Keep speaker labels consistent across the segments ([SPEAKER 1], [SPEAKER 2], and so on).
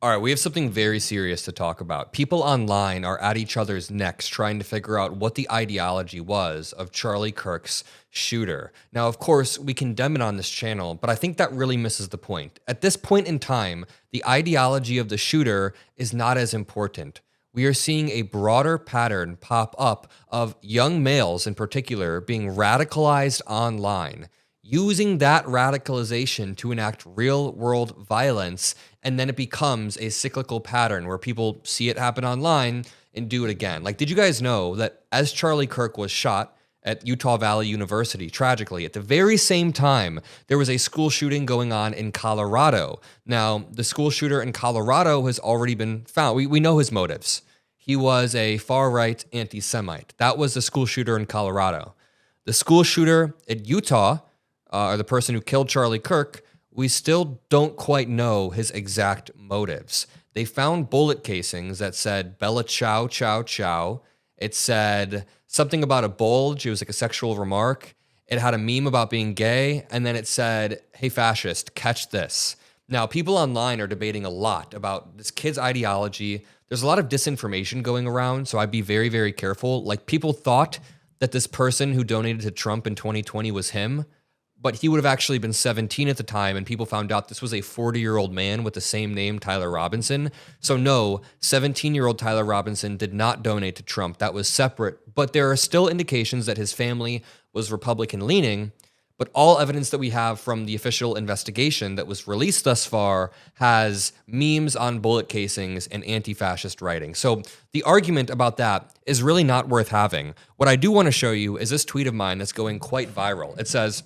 [SPEAKER 1] All right, we have something very serious to talk about. People online are at each other's necks trying to figure out what the ideology was of Charlie Kirk's shooter. Now, of course, we condemn it on this channel, but I think that really misses the point. At this point in time, the ideology of the shooter is not as important. We are seeing a broader pattern pop up of young males in particular being radicalized online, using that radicalization to enact real-world violence, and then it becomes a cyclical pattern where people see it happen online and do it again. Like, did you guys know that as Charlie Kirk was shot at Utah Valley University, tragically, at the very same time, there was a school shooting going on in Colorado? Now, the school shooter in Colorado has already been found. We know his motives. He was a far-right anti-Semite. That was the school shooter in Colorado. The school shooter at Utah, or the person who killed Charlie Kirk, we still don't quite know his exact motives. They found bullet casings that said Bella Chow, Chow, Chow. It said something about a bulge. It was like a sexual remark. It had a meme about being gay. And then it said, hey, fascist, catch this. Now, people online are debating a lot about this kid's ideology. There's a lot of disinformation going around, so I'd be very, very careful. Like, people thought that this person who donated to Trump in 2020 was him, but he would have actually been 17 at the time, and people found out this was a 40-year-old man with the same name, Tyler Robinson. So no, 17-year-old Tyler Robinson did not donate to Trump. That was separate, but there are still indications that his family was Republican-leaning, but all evidence that we have from the official investigation that was released thus far has memes on bullet casings and anti-fascist writing. So the argument about that is really not worth having. What I do want to show you is this tweet of mine that's going quite viral. It says,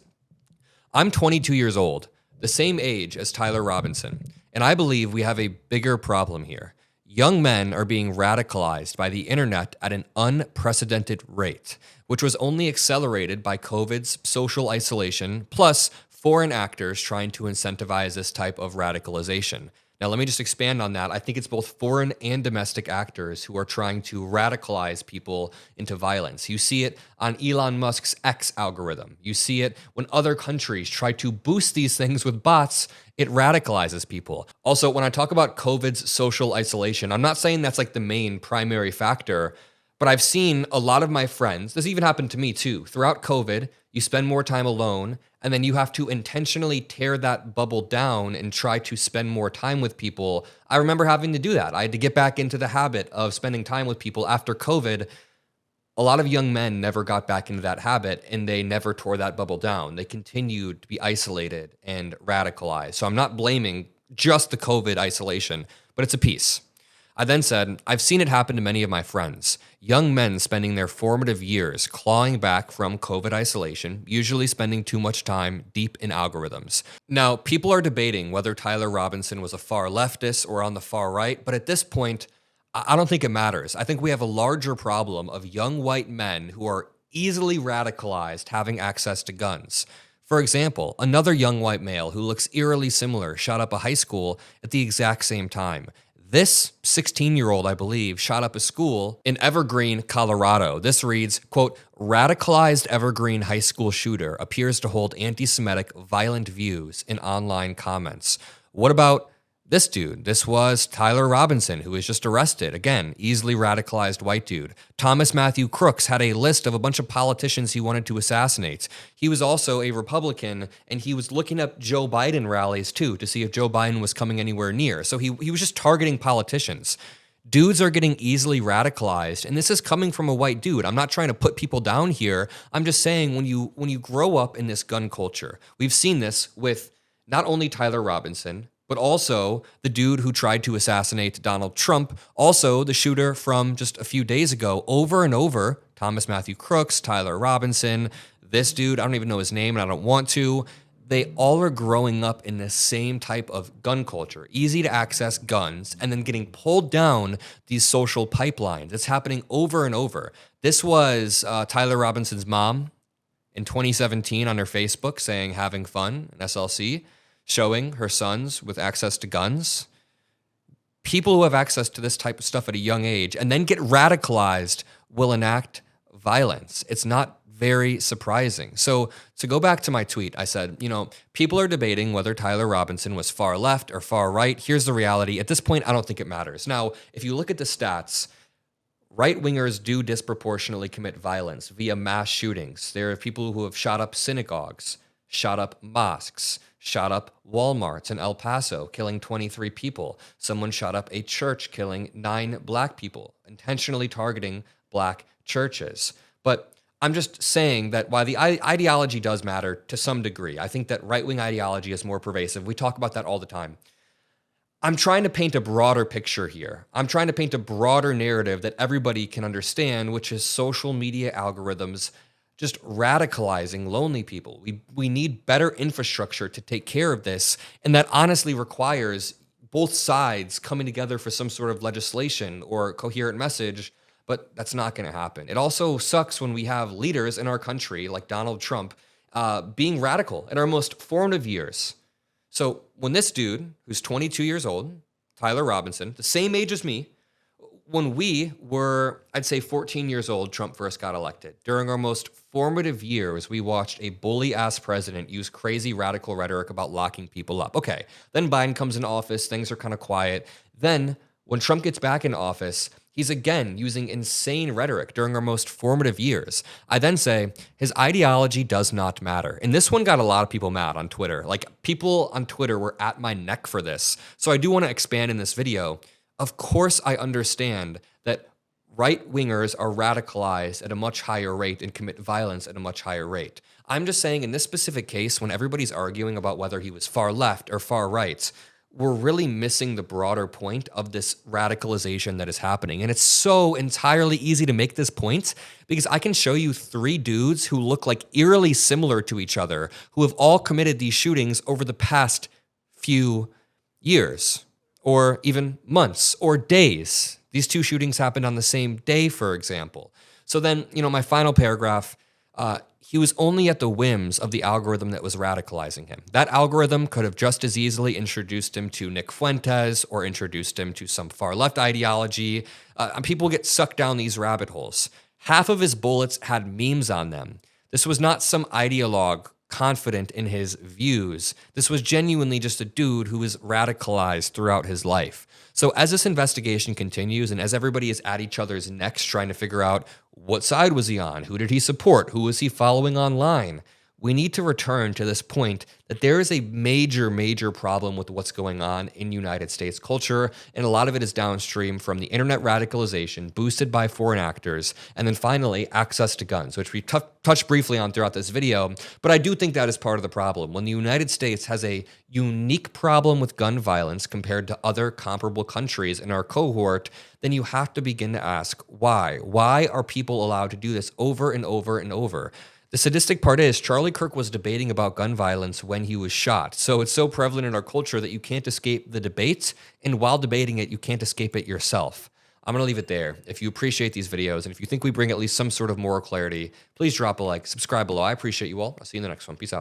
[SPEAKER 1] I'm 22 years old, the same age as Tyler Robinson, and I believe we have a bigger problem here. Young men are being radicalized by the internet at an unprecedented rate, which was only accelerated by COVID's social isolation, plus foreign actors trying to incentivize this type of radicalization. Now, let me just expand on that. I think it's both foreign and domestic actors who are trying to radicalize people into violence. You see it on Elon Musk's X algorithm. You see it when other countries try to boost these things with bots. It radicalizes people. Also, when I talk about COVID's social isolation, I'm not saying that's like the main primary factor, but I've seen a lot of my friends, this even happened to me too, throughout COVID, you spend more time alone, and then you have to intentionally tear that bubble down and try to spend more time with people. I remember having to do that. I had to get back into the habit of spending time with people after COVID. A lot of young men never got back into that habit, and they never tore that bubble down. They continued to be isolated and radicalized. So I'm not blaming just the COVID isolation, but it's a piece. I then said, I've seen it happen to many of my friends. Young men spending their formative years clawing back from COVID isolation, usually spending too much time deep in algorithms. Now, people are debating whether Tyler Robinson was a far leftist or on the far right, but at this point, I don't think it matters. I think we have a larger problem of young white men who are easily radicalized having access to guns. For example, another young white male who looks eerily similar shot up a high school at the exact same time. This 16-year-old, I believe, shot up a school in Evergreen, Colorado. This reads, quote, radicalized Evergreen high school shooter appears to hold anti-Semitic violent views in online comments. What about this dude? This was Tyler Robinson, who was just arrested. Again, easily radicalized white dude. Thomas Matthew Crooks had a list of a bunch of politicians he wanted to assassinate. He was also a Republican, and he was looking up Joe Biden rallies, too, to see if Joe Biden was coming anywhere near. So he was just targeting politicians. Dudes are getting easily radicalized, and this is coming from a white dude. I'm not trying to put people down here. I'm just saying when you grow up in this gun culture, we've seen this with not only Tyler Robinson, but also the dude who tried to assassinate Donald Trump, also the shooter from just a few days ago, over and over, Thomas Matthew Crooks, Tyler Robinson, this dude, I don't even know his name and I don't want to. They all are growing up in the same type of gun culture, easy to access guns, and then getting pulled down these social pipelines. It's happening over and over. This was Tyler Robinson's mom in 2017 on her Facebook saying having fun in SLC, showing her sons with access to guns. People who have access to this type of stuff at a young age and then get radicalized will enact violence. It's not very surprising. So to go back to my tweet, I said, people are debating whether Tyler Robinson was far left or far right. Here's the reality. At this point, I don't think it matters. Now, if you look at the stats, right-wingers do disproportionately commit violence via mass shootings. There are people who have shot up synagogues, shot up mosques, shot up Walmarts in El Paso, killing 23 people. Someone shot up a church, killing 9 black people, intentionally targeting black churches. But I'm just saying that while the ideology does matter to some degree, I think that right-wing ideology is more pervasive. We talk about that all the time. I'm trying to paint a broader picture here. I'm trying to paint a broader narrative that everybody can understand, which is social media algorithms just radicalizing lonely people. We need better infrastructure to take care of this, and that honestly requires both sides coming together for some sort of legislation or coherent message, but that's not going to happen. It also sucks when we have leaders in our country, like Donald Trump, being radical in our most formative years. So when this dude, who's 22 years old, Tyler Robinson, the same age as me, when we were, I'd say 14 years old, Trump first got elected. During our most formative years, we watched a bully-ass president use crazy radical rhetoric about locking people up. Okay, then Biden comes into office, things are kind of quiet. Then when Trump gets back in office, he's again using insane rhetoric during our most formative years. I then say his ideology does not matter. And this one got a lot of people mad on Twitter. Like, people on Twitter were at my neck for this. So I do want to expand in this video. Of course, I understand that right-wingers are radicalized at a much higher rate and commit violence at a much higher rate. I'm just saying in this specific case, when everybody's arguing about whether he was far left or far right, we're really missing the broader point of this radicalization that is happening. And it's so entirely easy to make this point because I can show you 3 dudes who look like eerily similar to each other who have all committed these shootings over the past few years or even months or days. These 2 shootings happened on the same day, for example. So then, my final paragraph, he was only at the whims of the algorithm that was radicalizing him. That algorithm could have just as easily introduced him to Nick Fuentes or introduced him to some far-left ideology. People get sucked down these rabbit holes. Half of his bullets had memes on them. This was not some ideologue confident in his views. This was genuinely just a dude who was radicalized throughout his life. So as this investigation continues and as everybody is at each other's necks trying to figure out what side was he on, who did he support, who was he following online, we need to return to this point that there is a major, major problem with what's going on in United States culture, and a lot of it is downstream from the internet radicalization boosted by foreign actors, and then finally, access to guns, which we touched briefly on throughout this video, but I do think that is part of the problem. When the United States has a unique problem with gun violence compared to other comparable countries in our cohort, then you have to begin to ask why. Why are people allowed to do this over and over and over? The sadistic part is Charlie Kirk was debating about gun violence when he was shot. So it's so prevalent in our culture that you can't escape the debate. And while debating it, you can't escape it yourself. I'm going to leave it there. If you appreciate these videos and if you think we bring at least some sort of moral clarity, please drop a like, subscribe below. I appreciate you all. I'll see you in the next one. Peace out.